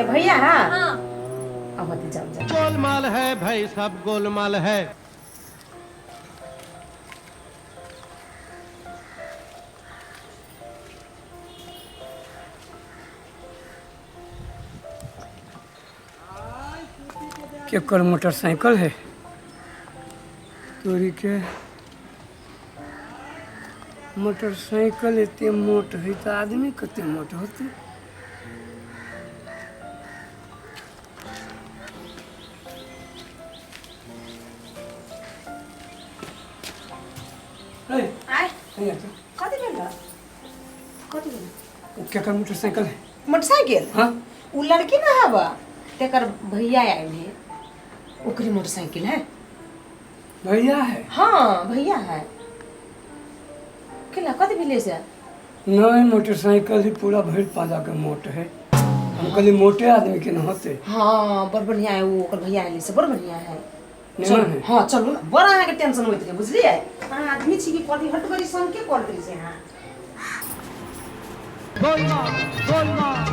ए भैया हाँ अब होती जाओ जाओ। गोलमाल है भाई, सब गोलमाल है। केकर मोटरसाइकिल है तोरी के मोटरसाइकिल इतने मोट है तो आदमी कते मोट होते। आए कति बेला केकर मोटरसाइकिल है? मोटरसाइकिल हाँ उ लड़की ना हब तेकर भैया आए है ओकरी मोटरसाइकिल है। भैया है? हाँ भैया है केला कति भेले से नहीं मोटरसाइकिल ही पूरा भर पाजा के मोट है। हम कहली मोटे आदमी के न होते। हाँ बड़ बढ़िया है वो ओकर भैया आइले से बड़ बढ़िया है। निमन है? हाँ चलू ना बड़ा अहाँ के टेंशन होइत रहे बुझलिए। अहाँ आदमी छी कि कथी हट करी संग के कॉल करी से अहाँ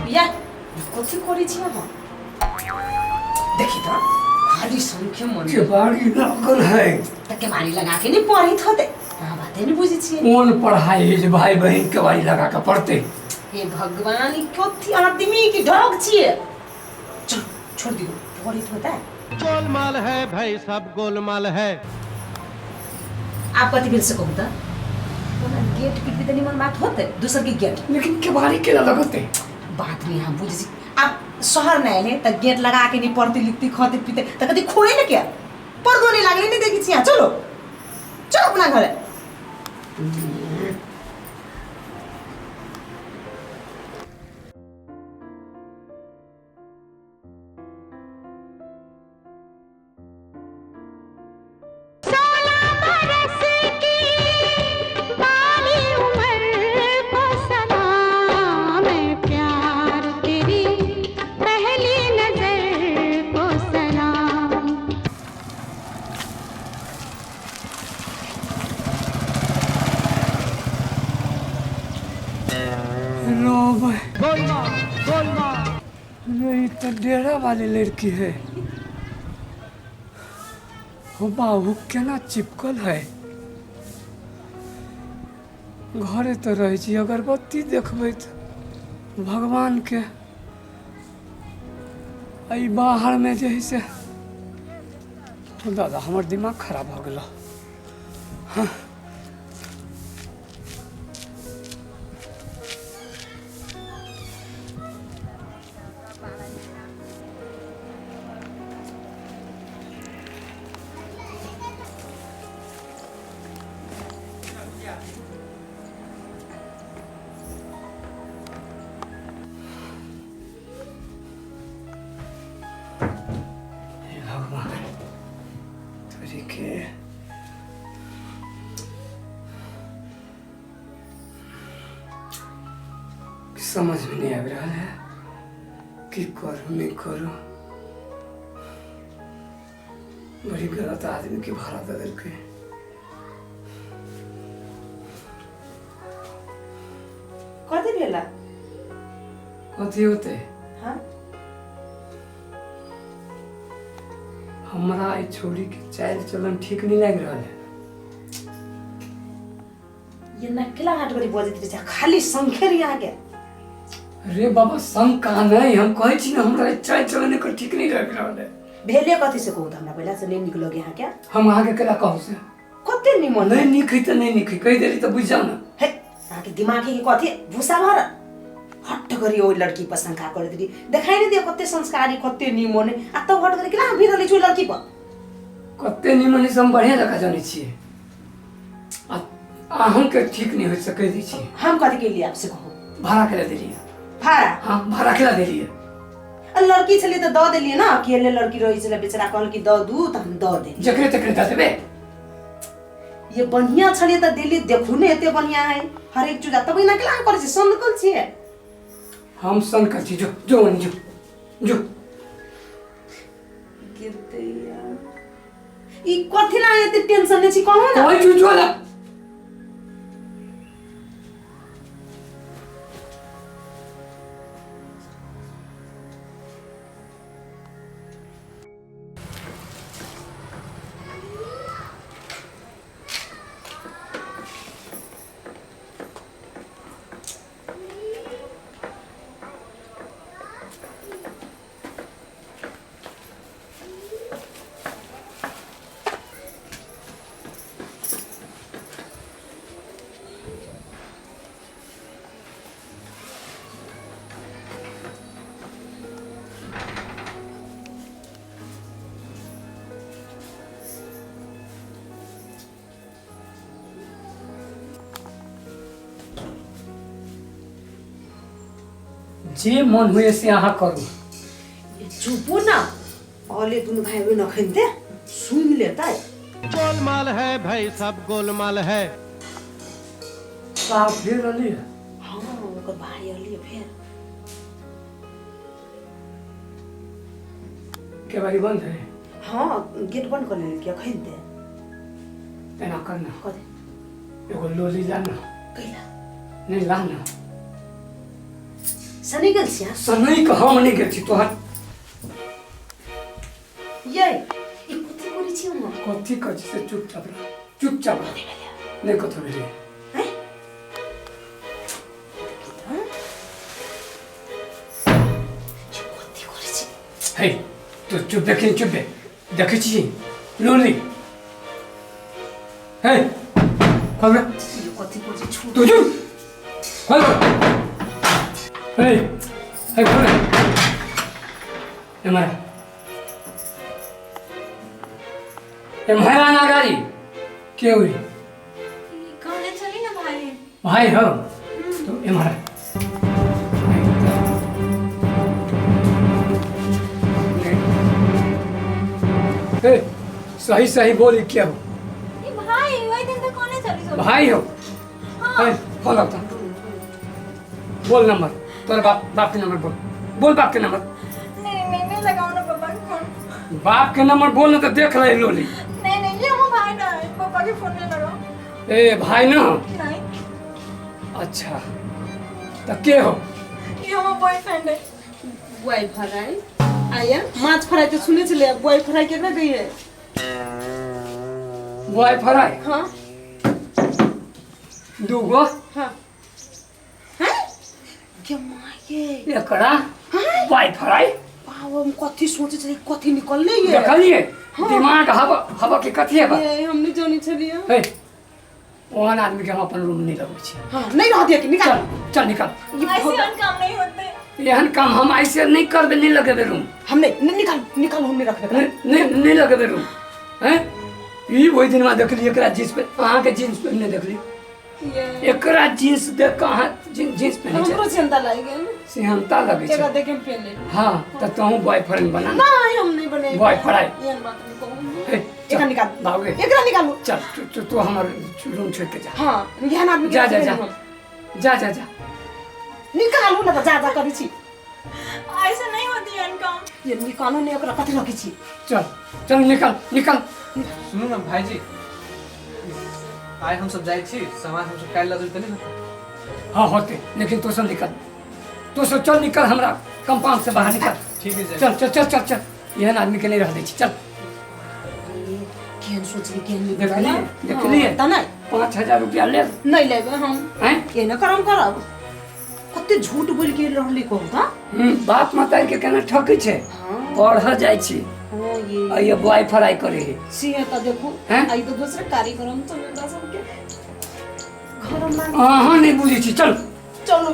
या कथी करी छी अहाँ देखी तो खाली संख्या मन केवाड़ी लगल है त केवाड़ी लगा के नहीं पढ़ित होते। हाँ बातें नहीं बुझी छी। कौन पढ़ाई है जे भाई बहन केवाड़ी लगा के पढ़ते? हे भगवान ई कथी आदमी की ढोक छिए। चल छोड़ दियो पढ़ित होता है। गोलमाल है भाई, सब गोलमाल है। आप कथी बिल सकू त गेट पिट भी निमन बात होते दूसर के गेट लेकिन केवाड़ी केला लगते? बात नहीं हम बुझी आप शहर में आए त गेट लगा के नहीं पढ़ती लिखती खाते पीते त कभी खोले ना क्या पर्दो नहीं लागले नहीं देखी छी यहाँ। चलो चलो अपना घर नहीं तो डेरा वाली लड़की है। हो बाबू केना चिपकल है घरे तो रहे छी अगरबत्ती देखबै तो भगवान के आई बाहर में जे है से दादा हमर दिमाग खराब हो गया। हाँ समझ में नहीं आ रहा है कि करूँ नहीं करूँ। बड़ी गलत आदमी की भाड़ा दे के कथी भेला कथी होते हाँ हमारा ई छोरी के चाल चलन ठीक नहीं लग रहा है। ये नकला हाट करी बजत रहे खाली संखेर यहाँ के। अरे बाबा संग कहाँ नहीं हम कहे छी ना हमरा चाल चलन को ठीक नहीं लग रहा है। भेले कथी से कहू हमरा पहला से नहीं निकलो यहाँ क्या हम आगे केला कहू से कते निमन नहीं निखई तो नहीं निखई कह देली तो बुझ जाओ ना। है आके दिमाग के कथी भूसा भर हट करी ओ लड़की पर शंका कर दी देखाई नहीं दे कते संस्कारी कते निमन आ तब हट करी केला भिड़ ले छु लड़की पर कते निमन से हम बढ़िया लगा जाने छिए आ हम के ठीक नहीं हो सके दी छिए। हम कथी के लिए आपसे कहू भाड़ा के देलिए भाड़ा हां भाड़ा के देलिए लड़की छले तो द देलिए ना अकेले लड़की रही छले बेचारा कहल कि द दू त हम द दे जकरे तकरे द देबे। ये बढ़िया छले त दिल्ली देखू ने एते बढ़िया है हर एक चीज तब ना केला कर छी संकल छी हम सन कर छी जो जो जो जो गिरते यार ई कथि ला एते टेंशन ने छी कहू ना कोई जो वाला जे मन हुए से अहाँ करू। चुपो ना ओले दुनु भाई बहन अखन दे सुन लेता है। गोलमाल है भाई सब गोलमाल है। साफ फिर रही है। हाँ ओकर भाई अली फिर केवाड़ी बंद है। हाँ गेट बंद कर ले क्या अखन दे एना करना कर एगो लोली लाना कैला नहीं लाना सनी गेल छिया सनई के हम नहीं गेल छी तोहर ये ई कुती करै छी हम कथी कह से चुपचाप रह चुपचाप रह नहीं कथो रे हैं कुती करै छी हे तो चुप देखे चुप देखे छी लोली हे खोल कथी करै छी छु तू चुप खोल हे हे खोल हमारा ये महाराज नागारी क्या हुई कौन चली ना भाई भाई हो तो ये महाराज ए, सही सही बोली क्या हो ये भाई वही दिन तो कौन चली सो भाई हो हाँ। फोन आता बोल नंबर तेरे बाप के नंबर बोल बाप के नंबर नहीं लगाओ ना पापा के फोन बाप के नंबर बोल ना तो देख ले लोली नहीं ये वो भाई ना है, पापा के फोन में लगाओ ए भाई ना नहीं अच्छा तो के हो ये वो बॉयफ्रेंड है बॉय फ्राई आया माछ फ्राई तो सुने चले बॉय फ्राई केकरा गई है बॉय फ्राई हाँ दूगो हाँ हैं क्या माये एकरा बॉय फ्राई बाबा हम कथी सोचे चले कथी निकलले ये देखलिए दिमाग हवा हवा के कथी है ये हमने जानी चलिए हे ओहन आदमी के हम अपन रूम नहीं लगबै छी हाँ नहीं रह दिया कि निकाल चल चल निकल ये ऐसे भगा- और काम नहीं होते एहन काम हम ऐसे नहीं करबे नहीं लगेबे रूम हम नहीं निकाल निकाल हम नहीं रखबे नहीं लगेबे रूम हैं ई ओइ दिन में देखली एकरा जींस पे अहाँ के जींस पहनने देखली ये एकरा जींस देख के अहाँ जींस पहने हमरो छै चिंता लाग गया सेहनता लगे जगह छै देखे हम पहन ले हां त तोहू बॉयफ्रेंड बना नहीं हम नहीं बने बॉय फ्राई ये बात नहीं कहूं हे, एकरा चल, निकाल भागे एकरा निकालो चल तू हमर रूम छोड़ के जा हाँ यहाँ आदमी जा के जा रखबे जा नहीं हम। जा जा जा निकालू ना तो जा जा करी छी ऐसे नहीं होती है काम ये निकालो नहीं ओकरा कथी रखी छी चल चल निकल निकल सुनू ना भाईजी आइ हम सब जाइ छी सामान हम सब काल्हि लऽ जेतै ने हाँ होते लेकिन तू सब निकल तू सब चल निकल हमरा कंपाउंड से बाहर निकल ठीक है जाए चल चल चल चल चल एहन आदमी के नहीं रह दै छी चल केहन सोचली केहन देखलिए ता नहीं 5000 रुपया ले नहीं लेबे हम हैं ये न करम करब कते झूठ बोल के रहली कहू ता बाप मातारी के केना ठकै छै हाँ पढ़ जाइ छी हाँ आ ये बॉय फ्राई करे है सिंह तो देखो हैं? आई तो दूसरे कार्यक्रम तो मेरा सबके घर में अहाँ नहीं बुझै छी चल चलो